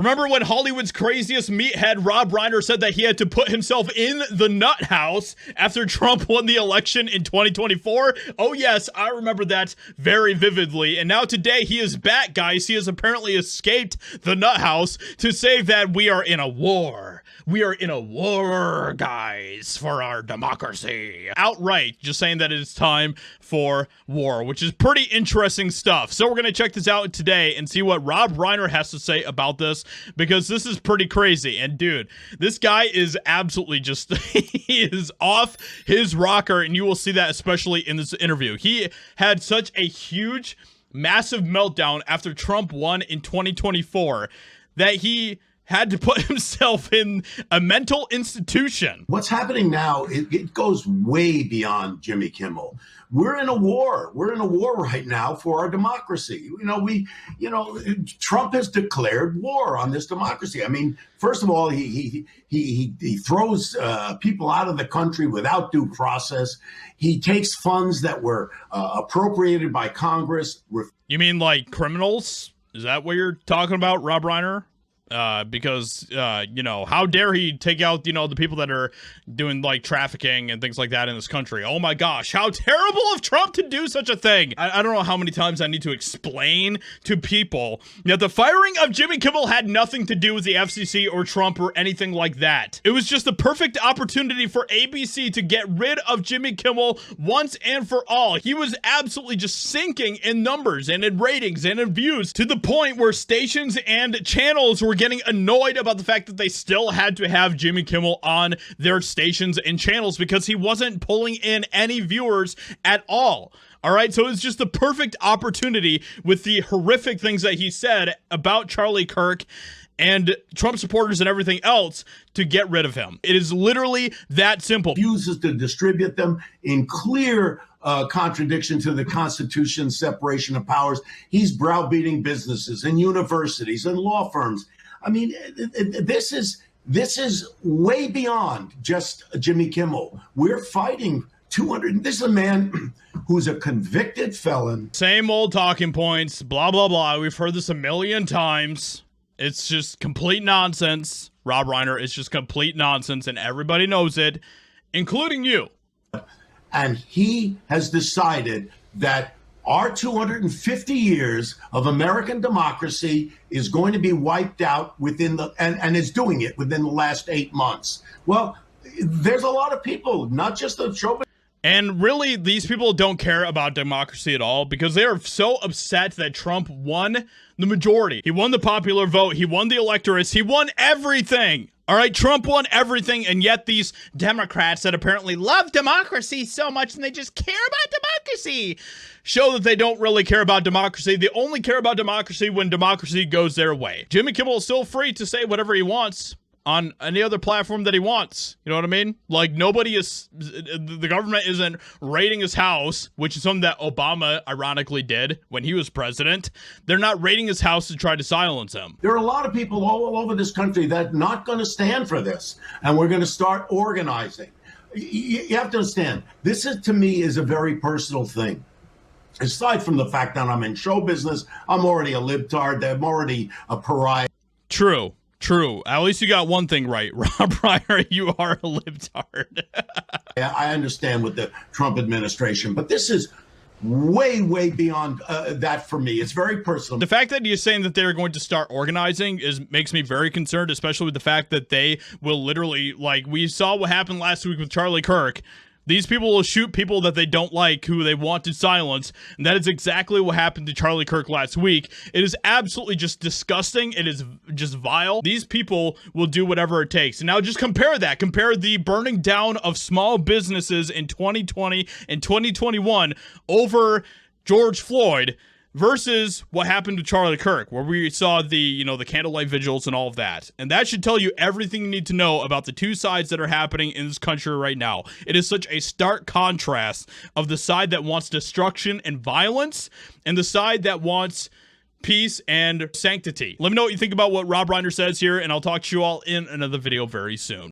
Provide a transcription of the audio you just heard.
Remember when Hollywood's craziest meathead Rob Reiner said that he had to put himself in the nut house after Trump won the election in 2024? Oh yes, I remember that very vividly. And now today he is back, guys. He has apparently escaped the nut house to say that we are in a war. We are in a war, guys, for our democracy. Outright, just saying that it is time for war, which is pretty interesting stuff. So we're going to check this out today and see what Rob Reiner has to say about this, because this is pretty crazy. And dude, this guy is absolutely just, he is off his rocker, and you will see that especially in this interview. He had such a huge, massive meltdown after Trump won in 2024 that he had to put himself in a mental institution. What's happening now, it goes way beyond Jimmy Kimmel. We're in a war. We're in a war right now for our democracy. Trump has declared war on this democracy. I mean, first of all, he throws people out of the country without due process. He takes funds that were appropriated by Congress. You mean like criminals? Is that what you're talking about, Rob Reiner? Because how dare he take out, the people that are doing like trafficking and things like that in this country. Oh my gosh, how terrible of Trump to do such a thing. I don't know how many times I need to explain to people that the firing of Jimmy Kimmel had nothing to do with the FCC or Trump or anything like that. It was just the perfect opportunity for ABC to get rid of Jimmy Kimmel once and for all. He was absolutely just sinking in numbers and in ratings and in views to the point where stations and channels were getting annoyed about the fact that they still had to have Jimmy Kimmel on their stations and channels because he wasn't pulling in any viewers at all. All right, so it's just the perfect opportunity with the horrific things that he said about Charlie Kirk and Trump supporters and everything else to get rid of him. It is literally that simple. Uses to distribute them in clear contradiction to the Constitution's separation of powers. He's browbeating businesses and universities and law firms. I mean, this is way beyond just Jimmy Kimmel. We're fighting 200. This is a man who's a convicted felon. Same old talking points, blah, blah, blah. We've heard this a million times. It's just complete nonsense. Rob Reiner, it's just complete nonsense, and everybody knows it, including you. And he has decided that our 250 years of American democracy is going to be wiped out within and is doing it within the last 8 months. Well, there's a lot of people, not just the show. And really, these people don't care about democracy at all because they are so upset that Trump won the majority. He won the popular vote. He won the electorates. He won everything. All right, Trump won everything, and yet these Democrats that apparently love democracy so much and they just care about democracy show that they don't really care about democracy. They only care about democracy when democracy goes their way. Jimmy Kimmel is still free to say whatever he wants on any other platform that he wants. You know what I mean? Like, the government isn't raiding his house, which is something that Obama ironically did when he was president. They're not raiding his house to try to silence him. There are a lot of people all over this country that are not going to stand for this, and we're going to start organizing. You have to understand, this is, to me, is a very personal thing. Aside from the fact that I'm in show business, I'm already a libtard, I'm already a pariah. True. At least you got one thing right, Rob Reiner. You are a libtard. Yeah, I understand with the Trump administration, but this is way, way beyond that for me. It's very personal. The fact that you're saying that they're going to start organizing makes me very concerned, especially with the fact that they will literally, like we saw what happened last week with Charlie Kirk. These people will shoot people that they don't like, who they want to silence, and that is exactly what happened to Charlie Kirk last week. It is absolutely just disgusting. It is just vile. These people will do whatever it takes. And now just compare that. Compare the burning down of small businesses in 2020 and 2021 over George Floyd versus what happened to Charlie Kirk, where we saw the candlelight vigils and all of that. And that should tell you everything you need to know about the two sides that are happening in this country right now. It is such a stark contrast of the side that wants destruction and violence and the side that wants peace and sanctity. Let me know what you think about what Rob Reiner says here, and I'll talk to you all in another video very soon.